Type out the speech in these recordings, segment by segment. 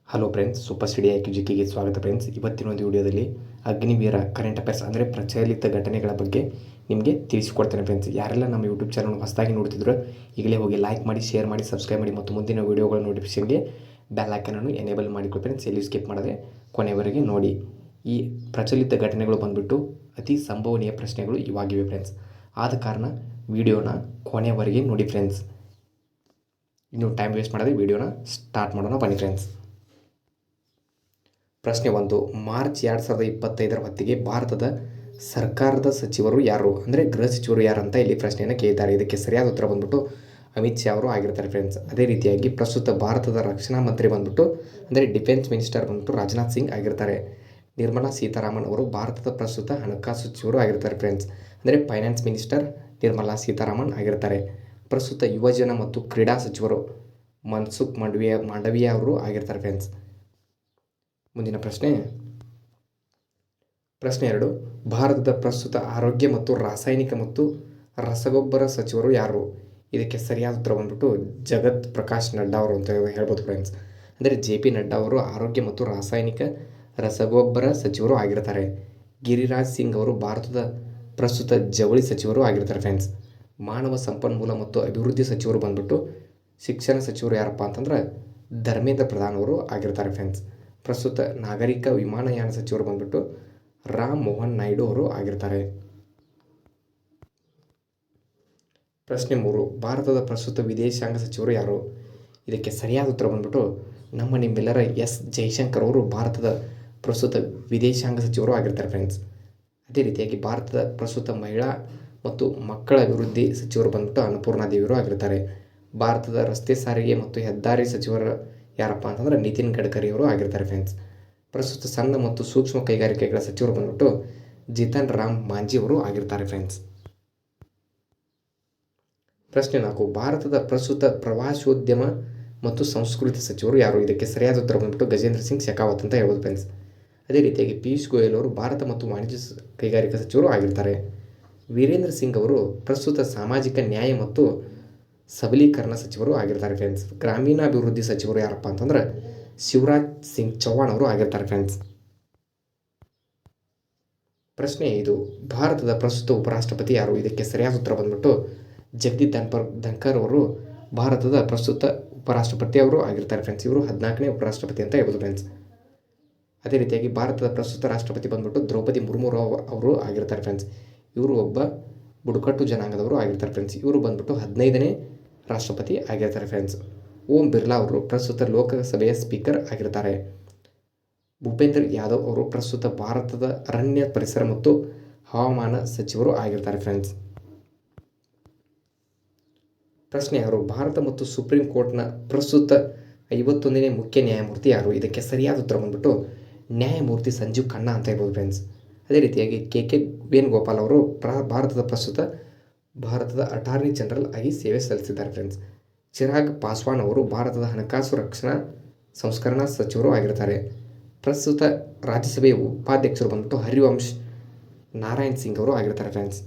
Hello friends, super study ಜಿಕೆಗೆ ಸ್ವಾಗತ friends. ಇವತ್ತಿನ ಒಂದು ವಿಡಿಯೋದಲ್ಲಿ ಅಗ್ನಿವೀರ ಕರೆಂಟ್ ಅಫೇರ್ಸ್ ಅಂದರೆ ಪ್ರಚಲಿತ ಘಟನೆಗಳ ಬಗ್ಗೆ ನಿಮಗೆ ತಿಳಿಸಿಕೊಡ್ತೇನೆ ಫ್ರೆಂಡ್ಸ್. ಯಾರೆಲ್ಲ ನಮ್ಮ ಯೂಟ್ಯೂಬ್ ಚಾನಲ್ ಹೊಸದಾಗಿ ನೋಡ್ತಿದ್ರು ಈಗಲೇ ಹೋಗಿ ಲೈಕ್ ಮಾಡಿ, ಶೇರ್ ಮಾಡಿ, ಸಬ್ಸ್ಕ್ರೈಬ್ ಮಾಡಿ ಮತ್ತು ಮುಂದಿನ ವೀಡಿಯೋಗಳ ನೋಟಿಫಿಕೇಷನ್ಗೆ ಬೆಲ್ ಐಕನನ್ನು ಎನೇಬಲ್ ಮಾಡಿಕೊಡಿ ಫ್ರೆಂಡ್ಸ್. ಎಲ್ಲಿ ಸ್ಕಿಪ್ ಮಾಡದೆ ಕೊನೆವರೆಗೆ ನೋಡಿ. ಈ ಪ್ರಚಲಿತ ಘಟನೆಗಳು ಬಂದುಬಿಟ್ಟು ಅತಿ ಸಂಭವನೀಯ ಪ್ರಶ್ನೆಗಳು ಇವಾಗಿವೆ ಫ್ರೆಂಡ್ಸ್. ಆದ ಕಾರಣ ವಿಡಿಯೋನ ಕೊನೆವರೆಗೆ ನೋಡಿ ಫ್ರೆಂಡ್ಸ್. ಇನ್ನು ಟೈಮ್ ವೇಸ್ಟ್ ಮಾಡದೆ ವಿಡಿಯೋನ ಸ್ಟಾರ್ಟ್ ಮಾಡೋಣ ಬನ್ನಿ ಫ್ರೆಂಡ್ಸ್. ಪ್ರಶ್ನೆ 1. ಮಾರ್ಚ್ 2025 ಹೊತ್ತಿಗೆ ಭಾರತದ ಸರ್ಕಾರದ ಸಚಿವರು ಯಾರು, ಅಂದರೆ ಗೃಹ ಸಚಿವರು ಯಾರು ಅಂತ ಇಲ್ಲಿ ಪ್ರಶ್ನೆಯನ್ನು ಕೇಳಿದ್ದಾರೆ. ಇದಕ್ಕೆ ಸರಿಯಾದ ಉತ್ತರ ಬಂದ್ಬಿಟ್ಟು ಅಮಿತ್ ಶಾ ಅವರು ಆಗಿರ್ತಾರೆ ಫ್ರೆಂಡ್ಸ್. ಅದೇ ರೀತಿಯಾಗಿ ಪ್ರಸ್ತುತ ಭಾರತದ ರಕ್ಷಣಾ ಮಂತ್ರಿ ಬಂದ್ಬಿಟ್ಟು ಅಂದರೆ ಡಿಫೆನ್ಸ್ ಮಿನಿಸ್ಟರ್ ಬಂದ್ಬಿಟ್ಟು ರಾಜನಾಥ್ ಸಿಂಗ್ ಆಗಿರ್ತಾರೆ. ನಿರ್ಮಲಾ ಸೀತಾರಾಮನ್ ಅವರು ಭಾರತದ ಪ್ರಸ್ತುತ ಹಣಕಾಸು ಸಚಿವರು ಆಗಿರ್ತಾರೆ ಫ್ರೆಂಡ್ಸ್. ಅಂದರೆ ಫೈನಾನ್ಸ್ ಮಿನಿಸ್ಟರ್ ನಿರ್ಮಲಾ ಸೀತಾರಾಮನ್ ಆಗಿರ್ತಾರೆ. ಪ್ರಸ್ತುತ ಯುವಜನ ಮತ್ತು ಕ್ರೀಡಾ ಸಚಿವರು ಮನ್ಸುಖ್ ಮಾಂಡವಿಯಾ ಅವರು ಆಗಿರ್ತಾರೆ ಫ್ರೆಂಡ್ಸ್. ಮುಂದಿನ ಪ್ರಶ್ನೆ 2. ಭಾರತದ ಪ್ರಸ್ತುತ ಆರೋಗ್ಯ ಮತ್ತು ರಾಸಾಯನಿಕ ಮತ್ತು ರಸಗೊಬ್ಬರ ಸಚಿವರು ಯಾರು? ಇದಕ್ಕೆ ಸರಿಯಾದ ಉತ್ತರ ಬಂದ್ಬಿಟ್ಟು ಜಗತ್ ಪ್ರಕಾಶ್ ನಡ್ಡಾ ಅವರು ಅಂತ ಹೇಳ್ಬೋದು ಫ್ರೆಂಡ್ಸ್. ಅಂದರೆ JP ನಡ್ಡಾ ಅವರು ಆರೋಗ್ಯ ಮತ್ತು ರಾಸಾಯನಿಕ ರಸಗೊಬ್ಬರ ಸಚಿವರು ಆಗಿರ್ತಾರೆ. ಗಿರಿರಾಜ್ ಸಿಂಗ್ ಅವರು ಭಾರತದ ಪ್ರಸ್ತುತ ಜವಳಿ ಸಚಿವರು ಆಗಿರ್ತಾರೆ ಫ್ರೆಂಡ್ಸ್. ಮಾನವ ಸಂಪನ್ಮೂಲ ಮತ್ತು ಅಭಿವೃದ್ಧಿ ಸಚಿವರು ಬಂದ್ಬಿಟ್ಟು ಶಿಕ್ಷಣ ಸಚಿವರು ಯಾರಪ್ಪ ಅಂತಂದ್ರೆ ಧರ್ಮೇಂದ್ರ ಪ್ರಧಾನ್ ಅವರು ಆಗಿರ್ತಾರೆ ಫ್ರೆಂಡ್ಸ್. ಪ್ರಸ್ತುತ ನಾಗರಿಕ ವಿಮಾನಯಾನ ಸಚಿವರು ಬಂದ್ಬಿಟ್ಟು ರಾಮ್ ಮೋಹನ್ ನಾಯ್ಡು ಅವರು ಆಗಿರ್ತಾರೆ. ಪ್ರಶ್ನೆ 3. ಭಾರತದ ಪ್ರಸ್ತುತ ವಿದೇಶಾಂಗ ಸಚಿವರು ಯಾರು? ಇದಕ್ಕೆ ಸರಿಯಾದ ಉತ್ತರ ಬಂದ್ಬಿಟ್ಟು ನಿಮ್ಮೆಲ್ಲರ ಎಸ್ ಜೈಶಂಕರ್ ಅವರು ಭಾರತದ ಪ್ರಸ್ತುತ ವಿದೇಶಾಂಗ ಸಚಿವರು ಆಗಿರ್ತಾರೆ ಫ್ರೆಂಡ್ಸ್. ಅದೇ ರೀತಿಯಾಗಿ ಭಾರತದ ಪ್ರಸ್ತುತ ಮಹಿಳಾ ಮತ್ತು ಮಕ್ಕಳ ಅಭಿವೃದ್ಧಿ ಸಚಿವರು ಬಂದ್ಬಿಟ್ಟು ಅನ್ನಪೂರ್ಣಾ ದೇವಿಯವರು ಆಗಿರ್ತಾರೆ. ಭಾರತದ ರಸ್ತೆ ಸಾರಿಗೆ ಮತ್ತು ಹೆದ್ದಾರಿ ಸಚಿವರು ಯಾರಪ್ಪ ಅಂತಂದ್ರೆ ನಿತಿನ್ ಗಡ್ಕರಿ ಅವರು ಆಗಿರ್ತಾರೆ ಫ್ರೆಂಡ್ಸ್. ಪ್ರಸ್ತುತ ಸಣ್ಣ ಮತ್ತು ಸೂಕ್ಷ್ಮ ಕೈಗಾರಿಕೆಗಳ ಸಚಿವರು ಬಂದ್ಬಿಟ್ಟು ಜಿತನ್ ರಾಮ್ ಮಾಂಜಿ ಅವರು ಆಗಿರ್ತಾರೆ ಫ್ರೆಂಡ್ಸ್. ಪ್ರಶ್ನೆ 4. ಭಾರತದ ಪ್ರಸ್ತುತ ಪ್ರವಾಸೋದ್ಯಮ ಮತ್ತು ಸಂಸ್ಕೃತಿ ಸಚಿವರು ಯಾರು? ಇದಕ್ಕೆ ಸರಿಯಾದ ಉತ್ತರ ಬಂದ್ಬಿಟ್ಟು ಗಜೇಂದ್ರ ಸಿಂಗ್ ಶೆಖಾವತ್ ಅಂತ ಹೇಳ್ಬೋದು ಫ್ರೆಂಡ್ಸ್. ಅದೇ ರೀತಿಯಾಗಿ ಪಿಯೂಷ್ ಗೋಯಲ್ ಅವರು ಭಾರತ ಮತ್ತು ವಾಣಿಜ್ಯ ಕೈಗಾರಿಕಾ ಸಚಿವರು ಆಗಿರ್ತಾರೆ. ವೀರೇಂದ್ರ ಸಿಂಗ್ ಅವರು ಪ್ರಸ್ತುತ ಸಾಮಾಜಿಕ ನ್ಯಾಯ ಮತ್ತು ಸಬಲೀಕರಣ ಸಚಿವರು ಆಗಿರ್ತಾರೆ ಫ್ರೆಂಡ್ಸ್. ಗ್ರಾಮೀಣಾಭಿವೃದ್ಧಿ ಸಚಿವರು ಯಾರಪ್ಪ ಅಂತಂದ್ರೆ ಶಿವರಾಜ್ ಸಿಂಗ್ ಚೌಹಾಣ್ ಅವರು ಆಗಿರ್ತಾರೆ ಫ್ರೆಂಡ್ಸ್. ಪ್ರಶ್ನೆ 5. ಭಾರತದ ಪ್ರಸ್ತುತ ಉಪರಾಷ್ಟ್ರಪತಿ ಯಾರು? ಇದಕ್ಕೆ ಸರಿಯಾದ ಉತ್ತರ ಬಂದ್ಬಿಟ್ಟು ಜಗದೀಪ್ ಧನ್ಕರ್ ಅವರು ಭಾರತದ ಪ್ರಸ್ತುತ ಉಪರಾಷ್ಟ್ರಪತಿ ಅವರು ಆಗಿರ್ತಾರೆ ಫ್ರೆಂಡ್ಸ್. ಇವರು 14ನೇ ಉಪರಾಷ್ಟ್ರಪತಿ ಅಂತ ಹೇಳ್ಬೋದು ಫ್ರೆಂಡ್ಸ್. ಅದೇ ರೀತಿಯಾಗಿ ಭಾರತದ ಪ್ರಸ್ತುತ ರಾಷ್ಟ್ರಪತಿ ಬಂದ್ಬಿಟ್ಟು ದ್ರೌಪದಿ ಮುರ್ಮು ಅವರು ಆಗಿರ್ತಾರೆ ಫ್ರೆಂಡ್ಸ್. ಇವರು ಒಬ್ಬ ಬುಡಕಟ್ಟು ಜನಾಂಗದವರು ಆಗಿರ್ತಾರೆ ಫ್ರೆಂಡ್ಸ್. ಇವರು ಬಂದ್ಬಿಟ್ಟು 15ನೇ ರಾಷ್ಟ್ರಪತಿ ಆಗಿರ್ತಾರೆ ಫ್ರೆಂಡ್ಸ್. ಓಂ ಬಿರ್ಲಾ ಅವರು ಪ್ರಸ್ತುತ ಲೋಕಸಭೆಯ ಸ್ಪೀಕರ್ ಆಗಿರ್ತಾರೆ. ಭೂಪೇಂದ್ರ ಯಾದವ್ ಅವರು ಪ್ರಸ್ತುತ ಭಾರತದ ಅರಣ್ಯ ಪರಿಸರ ಮತ್ತು ಹವಾಮಾನ ಸಚಿವರು ಆಗಿರ್ತಾರೆ ಫ್ರೆಂಡ್ಸ್. ಪ್ರಶ್ನೆ 6. ಭಾರತ ಮತ್ತು ಸುಪ್ರೀಂ ಕೋರ್ಟ್ನ ಪ್ರಸ್ತುತ 51ನೇ ಮುಖ್ಯ ನ್ಯಾಯಮೂರ್ತಿ ಯಾರು? ಇದಕ್ಕೆ ಸರಿಯಾದ ಉತ್ತರ ಬಂದ್ಬಿಟ್ಟು ನ್ಯಾಯಮೂರ್ತಿ ಸಂಜೀವ್ ಖನ್ನಾ ಅಂತ ಹೇಳ್ಬೋದು ಫ್ರೆಂಡ್ಸ್. ಅದೇ ರೀತಿಯಾಗಿ KK ವೇಣುಗೋಪಾಲ್ ಅವರು ಭಾರತದ ಅಟಾರ್ನಿ ಜನರಲ್ ಆಗಿ ಸೇವೆ ಸಲ್ಲಿಸಿದ್ದಾರೆ ಫ್ರೆಂಡ್ಸ್. ಚಿರಾಗ್ ಪಾಸ್ವಾನ್ ಅವರು ಭಾರತದ ಹಣಕಾಸು ರಕ್ಷಣಾ ಸಂಸ್ಕರಣಾ ಸಚಿವರು ಆಗಿರ್ತಾರೆ. ಪ್ರಸ್ತುತ ರಾಜ್ಯಸಭೆಯ ಉಪಾಧ್ಯಕ್ಷರು ಬಂದ್ಬಿಟ್ಟು ಹರಿವಂಶ್ ನಾರಾಯಣ್ ಸಿಂಗ್ ಅವರು ಆಗಿರ್ತಾರೆ ಫ್ರೆಂಡ್ಸ್.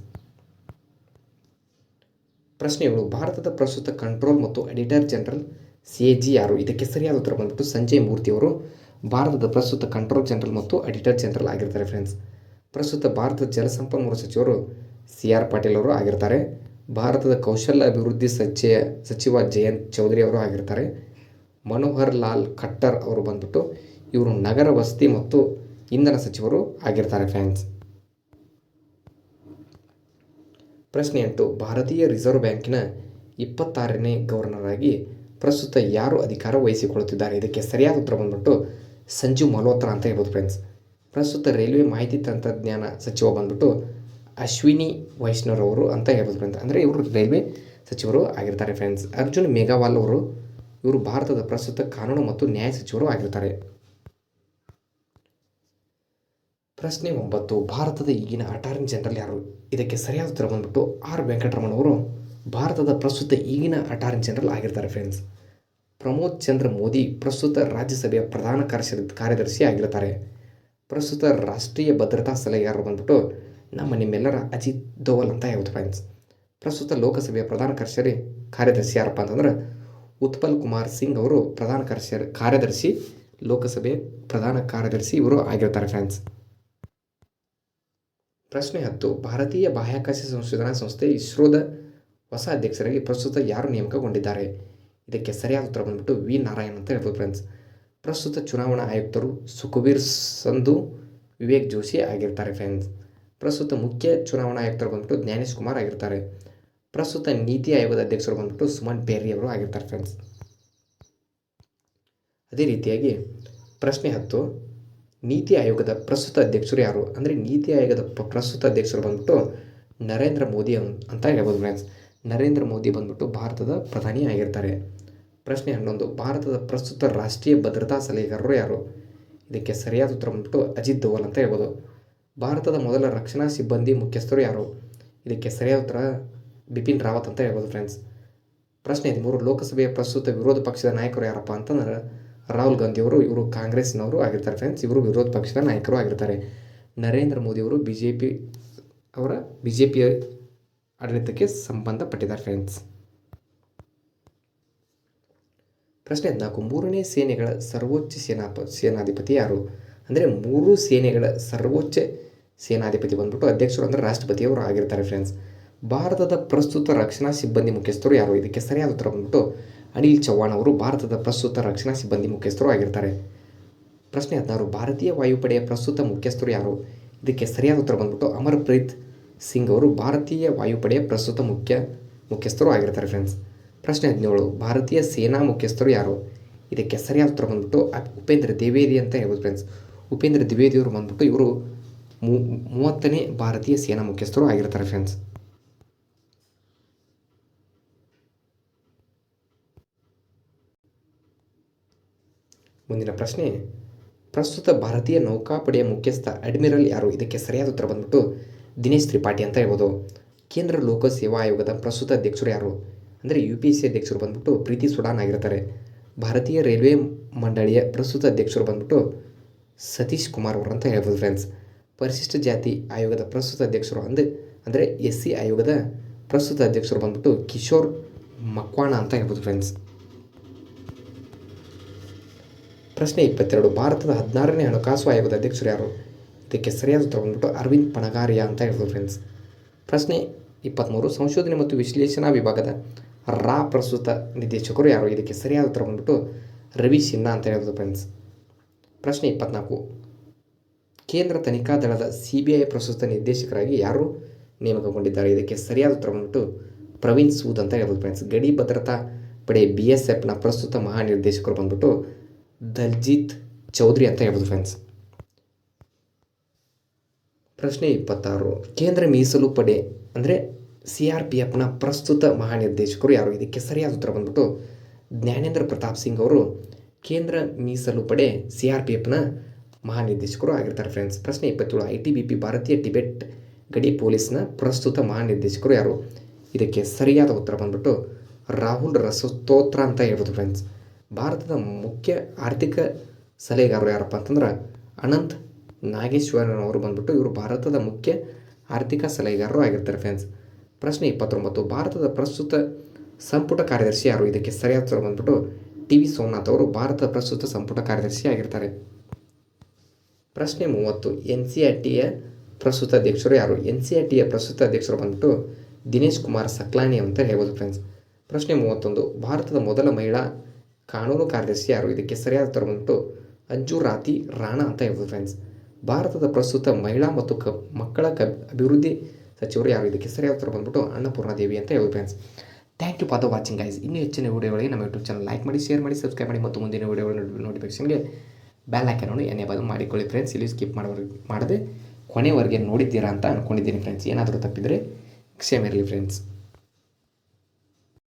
ಪ್ರಶ್ನೆ 7. ಭಾರತದ ಪ್ರಸ್ತುತ ಕಂಟ್ರೋಲ್ ಮತ್ತು ಎಡಿಟರ್ ಜನರಲ್ CAG ಯಾರು? ಇದಕ್ಕೆ ಸರಿಯಾದ ಉತ್ತರ ಬಂದ್ಬಿಟ್ಟು ಸಂಜಯ್ ಮೂರ್ತಿ ಅವರು ಭಾರತದ ಪ್ರಸ್ತುತ ಕಂಟ್ರೋಲ್ ಜನರಲ್ ಮತ್ತು ಎಡಿಟರ್ ಜನರಲ್ ಆಗಿರ್ತಾರೆ ಫ್ರೆಂಡ್ಸ್. ಪ್ರಸ್ತುತ ಭಾರತದ ಜಲಸಂಪನ್ಮೂಲ ಸಚಿವರು CR ಪಾಟೀಲ್ ಅವರು ಆಗಿರ್ತಾರೆ. ಭಾರತದ ಕೌಶಲ್ಯ ಅಭಿವೃದ್ಧಿ ಸಚಿವ ಜಯಂತ್ ಚೌಧರಿ ಅವರು ಆಗಿರ್ತಾರೆ. ಮನೋಹರ್ ಲಾಲ್ ಖಟ್ಟರ್ ಅವರು ಬಂದ್ಬಿಟ್ಟು ಇವರು ನಗರ ವಸತಿ ಮತ್ತು ಇಂಧನ ಸಚಿವರು ಆಗಿರ್ತಾರೆ ಫ್ರೆಂಡ್ಸ್. ಪ್ರಶ್ನೆ 8. ಭಾರತೀಯ ರಿಸರ್ವ್ ಬ್ಯಾಂಕಿನ 26ನೇ ಗವರ್ನರ್ ಆಗಿ ಪ್ರಸ್ತುತ ಯಾರು ಅಧಿಕಾರ ವಹಿಸಿಕೊಳ್ಳುತ್ತಿದ್ದಾರೆ? ಇದಕ್ಕೆ ಸರಿಯಾದ ಉತ್ತರ ಬಂದ್ಬಿಟ್ಟು ಸಂಜೀವ್ ಮಲ್ಹೋತ್ರಾ ಅಂತ ಹೇಳ್ಬೋದು ಫ್ರೆಂಡ್ಸ್. ಪ್ರಸ್ತುತ ರೈಲ್ವೆ ಮಾಹಿತಿ ತಂತ್ರಜ್ಞಾನ ಸಚಿವ ಬಂದ್ಬಿಟ್ಟು ಅಶ್ವಿನಿ ವೈಷ್ಣವ್ ಅವರು ಅಂತ ಹೇಳ್ಬೋದು ಫ್ರೆಂಡ್ಸ್. ಅಂದರೆ ಇವರು ರೈಲ್ವೆ ಸಚಿವರು ಆಗಿರ್ತಾರೆ ಫ್ರೆಂಡ್ಸ್. ಅರ್ಜುನ್ ಮೇಘವಾಲ್ ಅವರು ಇವರು ಭಾರತದ ಪ್ರಸ್ತುತ ಕಾನೂನು ಮತ್ತು ನ್ಯಾಯ ಸಚಿವರು ಆಗಿರ್ತಾರೆ. ಪ್ರಶ್ನೆ 9. ಭಾರತದ ಈಗಿನ ಅಟಾರ್ನಿ ಜನರಲ್ ಯಾರು? ಇದಕ್ಕೆ ಸರಿಯಾದ ಉತ್ತರ ಬಂದ್ಬಿಟ್ಟು R ವೆಂಕಟರಮಣ ಅವರು ಭಾರತದ ಪ್ರಸ್ತುತ ಈಗಿನ ಅಟಾರ್ನಿ ಜನರಲ್ ಆಗಿರ್ತಾರೆ ಫ್ರೆಂಡ್ಸ್. ಪ್ರಮೋದ್ ಚಂದ್ರ ಮೋದಿ ಪ್ರಸ್ತುತ ರಾಜ್ಯಸಭೆಯ ಪ್ರಧಾನ ಕಾರ್ಯದರ್ಶಿ ಆಗಿರ್ತಾರೆ. ಪ್ರಸ್ತುತ ರಾಷ್ಟ್ರೀಯ ಭದ್ರತಾ ಸಲಹೆಗಾರರು ಬಂದ್ಬಿಟ್ಟು ನಿಮ್ಮೆಲ್ಲರ ಅಜಿತ್ ದೋವಲ್ ಅಂತ ಹೇಳ್ಬೋದು ಫ್ರೆಂಡ್ಸ್. ಪ್ರಸ್ತುತ ಲೋಕಸಭೆಯ ಪ್ರಧಾನ ಕಾರ್ಯದರ್ಶಿ ಯಾರಪ್ಪ ಅಂತಂದ್ರೆ ಉತ್ಪಲ್ ಕುಮಾರ್ ಸಿಂಗ್ ಅವರು ಪ್ರಧಾನ ಕಾರ್ಯದರ್ಶಿ ಲೋಕಸಭೆಯ ಪ್ರಧಾನ ಕಾರ್ಯದರ್ಶಿ ಇವರು ಆಗಿರ್ತಾರೆ ಫ್ರೆಂಡ್ಸ್. ಪ್ರಶ್ನೆ 10. ಭಾರತೀಯ ಬಾಹ್ಯಾಕಾಶ ಸಂಶೋಧನಾ ಸಂಸ್ಥೆ ಇಸ್ರೋದ ಹೊಸ ಅಧ್ಯಕ್ಷರಾಗಿ ಪ್ರಸ್ತುತ ಯಾರು ನೇಮಕಗೊಂಡಿದ್ದಾರೆ? ಇದಕ್ಕೆ ಸರಿಯಾದ ಉತ್ತರ ಬಂದ್ಬಿಟ್ಟು ವಿ ನಾರಾಯಣ್ ಅಂತ ಹೇಳ್ಬೋದು ಫ್ರೆಂಡ್ಸ್. ಪ್ರಸ್ತುತ ಚುನಾವಣಾ ಆಯುಕ್ತರು ಸುಖಬೀರ್ ಸಂಧು ವಿವೇಕ್ ಜೋಶಿ ಆಗಿರ್ತಾರೆ ಫ್ರೆಂಡ್ಸ್. ಪ್ರಸ್ತುತ ಮುಖ್ಯ ಚುನಾವಣಾ ಆಯುಕ್ತರು ಬಂದ್ಬಿಟ್ಟು ಜ್ಞಾನೇಶ್ ಕುಮಾರ್ ಆಗಿರ್ತಾರೆ. ಪ್ರಸ್ತುತ ನೀತಿ ಆಯೋಗದ ಅಧ್ಯಕ್ಷರು ಬಂದ್ಬಿಟ್ಟು ಸುಮನ್ ಪೇರಿ ಅವರು ಆಗಿರ್ತಾರೆ ಫ್ರೆಂಡ್ಸ್. ಅದೇ ರೀತಿಯಾಗಿ ಪ್ರಶ್ನೆ 10. ನೀತಿ ಆಯೋಗದ ಪ್ರಸ್ತುತ ಅಧ್ಯಕ್ಷರು ಯಾರು? ಅಂದರೆ ನೀತಿ ಆಯೋಗದ ಪ್ರಸ್ತುತ ಅಧ್ಯಕ್ಷರು ಬಂದ್ಬಿಟ್ಟು ನರೇಂದ್ರ ಮೋದಿ ಅಂತ ಹೇಳ್ಬೋದು ಫ್ರೆಂಡ್ಸ್. ನರೇಂದ್ರ ಮೋದಿ ಬಂದ್ಬಿಟ್ಟು ಭಾರತದ ಪ್ರಧಾನಿ ಆಗಿರ್ತಾರೆ. ಪ್ರಶ್ನೆ 11. ಭಾರತದ ಪ್ರಸ್ತುತ ರಾಷ್ಟ್ರೀಯ ಭದ್ರತಾ ಸಲಹೆಗಾರರು ಯಾರು? ಇದಕ್ಕೆ ಸರಿಯಾದ ಉತ್ತರ ಬಂದ್ಬಿಟ್ಟು ಅಜಿತ್ ದೋವಲ್ ಅಂತ ಹೇಳ್ಬೋದು. ಭಾರತದ ಮೊದಲ ರಕ್ಷಣಾ ಸಿಬ್ಬಂದಿ ಮುಖ್ಯಸ್ಥರು ಯಾರು? ಇದಕ್ಕೆ ಸರಿಯಾದ ಉತ್ತರ ಬಿಪಿನ್ ರಾವತ್ ಅಂತ ಹೇಳ್ಬೋದು ಫ್ರೆಂಡ್ಸ್. ಪ್ರಶ್ನೆ 13. ಲೋಕಸಭೆಯ ಪ್ರಸ್ತುತ ವಿರೋಧ ಪಕ್ಷದ ನಾಯಕರು ಯಾರಪ್ಪ ಅಂತಂದ್ರೆ ರಾಹುಲ್ ಗಾಂಧಿ ಅವರು, ಇವರು ಕಾಂಗ್ರೆಸ್ನವರು ಆಗಿರ್ತಾರೆ ಫ್ರೆಂಡ್ಸ್. ಇವರು ವಿರೋಧ ಪಕ್ಷದ ನಾಯಕರು ಆಗಿರ್ತಾರೆ. ನರೇಂದ್ರ ಮೋದಿ ಅವರು ಬಿ ಜೆ ಪಿಯ ಆಡಳಿತಕ್ಕೆ ಸಂಬಂಧಪಟ್ಟಿದ್ದಾರೆ ಫ್ರೆಂಡ್ಸ್. ಪ್ರಶ್ನೆ 14. ಮೂರನೇ ಸೇನೆಗಳ ಸರ್ವೋಚ್ಚ ಸೇನಾಧಿಪತಿ ಯಾರು? ಅಂದರೆ 3 ಸೇನೆಗಳ ಸರ್ವೋಚ್ಚ ಸೇನಾಧಿಪತಿ ಬಂದ್ಬಿಟ್ಟು ಅಧ್ಯಕ್ಷರು ಅಂದರೆ ರಾಷ್ಟ್ರಪತಿಯವರು ಆಗಿರ್ತಾರೆ ಫ್ರೆಂಡ್ಸ್. ಭಾರತದ ಪ್ರಸ್ತುತ ರಕ್ಷಣಾ ಸಿಬ್ಬಂದಿ ಮುಖ್ಯಸ್ಥರು ಯಾರು? ಇದಕ್ಕೆ ಸರಿಯಾದ ಉತ್ತರ ಬಂದ್ಬಿಟ್ಟು ಅನಿಲ್ ಚೌಹಾಣ್ ಅವರು ಭಾರತದ ಪ್ರಸ್ತುತ ರಕ್ಷಣಾ ಸಿಬ್ಬಂದಿ ಮುಖ್ಯಸ್ಥರು ಆಗಿರ್ತಾರೆ. ಪ್ರಶ್ನೆ 16. ಭಾರತೀಯ ವಾಯುಪಡೆಯ ಪ್ರಸ್ತುತ ಮುಖ್ಯಸ್ಥರು ಯಾರು? ಇದಕ್ಕೆ ಸರಿಯಾದ ಉತ್ತರ ಬಂದ್ಬಿಟ್ಟು ಅಮರ್ಪ್ರೀತ್ ಸಿಂಗ್ ಅವರು ಭಾರತೀಯ ವಾಯುಪಡೆಯ ಪ್ರಸ್ತುತ ಮುಖ್ಯಸ್ಥರು ಆಗಿರ್ತಾರೆ ಫ್ರೆಂಡ್ಸ್. ಪ್ರಶ್ನೆ 17. ಭಾರತೀಯ ಸೇನಾ ಮುಖ್ಯಸ್ಥರು ಯಾರು? ಇದಕ್ಕೆ ಸರಿಯಾದ ಉತ್ತರ ಬಂದ್ಬಿಟ್ಟು ಉಪೇಂದ್ರ ದ್ವಿವೇದಿ ಅಂತ ಹೇಳ್ಬೋದು ಫ್ರೆಂಡ್ಸ್. ಉಪೇಂದ್ರ ದ್ವಿವೇದಿಯವರು ಬಂದ್ಬಿಟ್ಟು ಇವರು 30ನೇ ಭಾರತೀಯ ಸೇನಾ ಮುಖ್ಯಸ್ಥರು ಆಗಿರ್ತಾರೆ ಫ್ರೆಂಡ್ಸ್. ಮುಂದಿನ ಪ್ರಶ್ನೆ, ಪ್ರಸ್ತುತ ಭಾರತೀಯ ನೌಕಾಪಡೆಯ ಮುಖ್ಯಸ್ಥ ಅಡ್ಮಿರಲ್ ಯಾರು? ಇದಕ್ಕೆ ಸರಿಯಾದ ಉತ್ತರ ಬಂದ್ಬಿಟ್ಟು ದಿನೇಶ್ ತ್ರಿಪಾಠಿ ಅಂತ ಹೇಳ್ಬೋದು. ಕೇಂದ್ರ ಲೋಕ ಸೇವಾ ಆಯೋಗದ ಪ್ರಸ್ತುತ ಅಧ್ಯಕ್ಷರು ಯಾರು? ಅಂದರೆ UPSC ಅಧ್ಯಕ್ಷರು ಬಂದ್ಬಿಟ್ಟು ಪ್ರೀತಿ ಸುಡಾನ್ ಆಗಿರ್ತಾರೆ. ಭಾರತೀಯ ರೈಲ್ವೆ ಮಂಡಳಿಯ ಪ್ರಸ್ತುತ ಅಧ್ಯಕ್ಷರು ಬಂದ್ಬಿಟ್ಟು ಸತೀಶ್ ಕುಮಾರ್ ಅವರು ಅಂತ ಹೇಳ್ಬೋದು ಫ್ರೆಂಡ್ಸ್. ಪರಿಶಿಷ್ಟ ಜಾತಿ ಆಯೋಗದ ಪ್ರಸ್ತುತ ಅಧ್ಯಕ್ಷರು ಅಂದರೆ SC ಆಯೋಗದ ಪ್ರಸ್ತುತ ಅಧ್ಯಕ್ಷರು ಬಂದ್ಬಿಟ್ಟು ಕಿಶೋರ್ ಮಕ್ವಾಣ ಅಂತ ಹೇಳ್ಬೋದು ಫ್ರೆಂಡ್ಸ್. ಪ್ರಶ್ನೆ 22. ಭಾರತದ 16ನೇ ಹಣಕಾಸು ಆಯೋಗದ ಅಧ್ಯಕ್ಷರು ಯಾರು? ಇದಕ್ಕೆ ಸರಿಯಾದ ಉತ್ತರ ಬಂದ್ಬಿಟ್ಟು ಅರವಿಂದ್ ಪಣಗಾರಿಯಾ ಅಂತ ಹೇಳ್ಬೋದು ಫ್ರೆಂಡ್ಸ್. ಪ್ರಶ್ನೆ 23. ಸಂಶೋಧನೆ ಮತ್ತು ವಿಶ್ಲೇಷಣಾ ವಿಭಾಗದ ಪ್ರಸ್ತುತ ನಿರ್ದೇಶಕರು ಯಾರು? ಇದಕ್ಕೆ ಸರಿಯಾದ ಉತ್ತರ ಬಂದ್ಬಿಟ್ಟು ರವಿ ಸಿನ್ಹಾ ಅಂತ ಹೇಳ್ಬೋದು ಫ್ರೆಂಡ್ಸ್. ಪ್ರಶ್ನೆ 24. ಕೇಂದ್ರ ತನಿಖಾ ದಳದ CBI ಪ್ರಸ್ತುತ ನಿರ್ದೇಶಕರಾಗಿ ಯಾರು ನೇಮಕಗೊಂಡಿದ್ದಾರೆ? ಇದಕ್ಕೆ ಸರಿಯಾದ ಉತ್ತರ ಬಂದ್ಬಿಟ್ಟು ಪ್ರವೀಣ್ ಸೂದ್ ಅಂತ ಹೇಳ್ಬೋದು ಫ್ರೆಂಡ್ಸ್. ಗಡಿ ಭದ್ರತಾ ಪಡೆ BSFನ ಪ್ರಸ್ತುತ ಮಹಾನಿರ್ದೇಶಕರು ಬಂದ್ಬಿಟ್ಟು ದಲ್ಜಿತ್ ಚೌಧರಿ ಅಂತ ಹೇಳ್ಬೋದು ಫ್ರೆಂಡ್ಸ್. ಪ್ರಶ್ನೆ 26. ಕೇಂದ್ರ ಮೀಸಲು ಪಡೆ ಅಂದರೆ CRPFನ ಪ್ರಸ್ತುತ ಮಹಾನಿರ್ದೇಶಕರು ಯಾರು? ಇದಕ್ಕೆ ಸರಿಯಾದ ಉತ್ತರ ಬಂದ್ಬಿಟ್ಟು ಜ್ಞಾನೇಂದ್ರ ಪ್ರತಾಪ್ ಸಿಂಗ್ ಅವರು ಕೇಂದ್ರ ಮೀಸಲು ಪಡೆ CRPFನ ಮಹಾನಿರ್ದೇಶಕರು ಆಗಿರ್ತಾರೆ ಫ್ರೆಂಡ್ಸ್. ಪ್ರಶ್ನೆ 27. ITBP ಭಾರತೀಯ ಟಿಬೆಟ್ ಗಡಿ ಪೊಲೀಸ್ನ ಪ್ರಸ್ತುತ ಮಹಾನಿರ್ದೇಶಕರು ಯಾರು? ಇದಕ್ಕೆ ಸರಿಯಾದ ಉತ್ತರ ಬಂದ್ಬಿಟ್ಟು ರಾಹುಲ್ ರಸತೋತ್ರ ಅಂತ ಹೇಳ್ಬೋದು ಫ್ರೆಂಡ್ಸ್. ಭಾರತದ ಮುಖ್ಯ ಆರ್ಥಿಕ ಸಲಹೆಗಾರರು ಯಾರಪ್ಪ ಅಂತಂದ್ರೆ ಅನಂತ್ ನಾಗೇಶ್ವರನ್ ಅವರು ಬಂದ್ಬಿಟ್ಟು ಇವರು ಭಾರತದ ಮುಖ್ಯ ಆರ್ಥಿಕ ಸಲಹೆಗಾರರು ಆಗಿರ್ತಾರೆ ಫ್ರೆಂಡ್ಸ್. ಪ್ರಶ್ನೆ 29. ಭಾರತದ ಪ್ರಸ್ತುತ ಸಂಪುಟ ಕಾರ್ಯದರ್ಶಿ ಯಾರು? ಇದಕ್ಕೆ ಸರಿಯಾದ ಉತ್ತರ ಬಂದ್ಬಿಟ್ಟು TV ಸೋಮನಾಥ್ ಅವರು ಭಾರತದ ಪ್ರಸ್ತುತ ಸಂಪುಟ ಕಾರ್ಯದರ್ಶಿ ಆಗಿರ್ತಾರೆ. ಪ್ರಶ್ನೆ 30. NCRTಯ ಪ್ರಸ್ತುತ ಅಧ್ಯಕ್ಷರು ಯಾರು? NCRTಯ ಪ್ರಸ್ತುತ ಅಧ್ಯಕ್ಷರು ಬಂದ್ಬಿಟ್ಟು ದಿನೇಶ್ ಕುಮಾರ್ ಸಕ್ಲಾನಿ ಅಂತ ಹೇಳ್ಬೋದು ಫ್ರೆಂಡ್ಸ್. ಪ್ರಶ್ನೆ 31. ಭಾರತದ ಮೊದಲ ಮಹಿಳಾ ಕಾನೂನು ಕಾರ್ಯದರ್ಶಿ ಯಾರು? ಇದಕ್ಕೆ ಸರಿಯಾದ ಉತ್ತರ ಬಂದ್ಬಿಟ್ಟು ಅಂಜು ರಾತಿ ರಾಣಾ ಅಂತ ಹೇಳ್ಬೋದು ಫ್ರೆಂಡ್ಸ್. ಭಾರತದ ಪ್ರಸ್ತುತ ಮಹಿಳಾ ಮತ್ತು ಮಕ್ಕಳ ಅಭಿವೃದ್ಧಿ ಸಚಿವರು ಯಾರು? ಇದಕ್ಕೆ ಸರಿಯಾದ ಉತ್ತರ ಬಂದ್ಬಿಟ್ಟು ಅನ್ನಪೂರ್ಣ ದೇವಿ ಅಂತ ಹೇಳ್ಬೋದು friends. Thank you for the watching guys. ಇನ್ನೂ ಹೆಚ್ಚಿನ ವಿಡಿಯೋಗಳಿಗೆ ನಮ್ಮ ಯೂಟ್ಯೂಬ್ ಚಾನಲ್ ಲೈಕ್ ಮಾಡಿ, ಶೇರ್ ಮಾಡಿ, ಸಬ್ಸ್ಕ್ರೈಬ್ ಮಾಡಿ ಮತ್ತು ಮುಂದಿನ ವಿಡಿಯೋಗಳ ನೋಟಿಫಿಕೇಷನ್ಗೆ ಬೆಲ್ ಐಕಾನ್ ಎನೇಬಲ್ ಮಾಡಿಕೊಳ್ಳಿ ಫ್ರೆಂಡ್ಸ್. ಇಲ್ಲಿ ಸ್ಕಿಪ್ ಮಾಡದೆ ಕೊನೆವರೆಗೆ ನೋಡಿದ್ದೀರಾ ಅಂತ ಅಂದ್ಕೊಂಡಿದ್ದೀನಿ ಫ್ರೆಂಡ್ಸ್. ಏನಾದರೂ ತಪ್ಪಿದರೆ ಕ್ಷಮೆ ಇರಲಿ ಫ್ರೆಂಡ್ಸ್.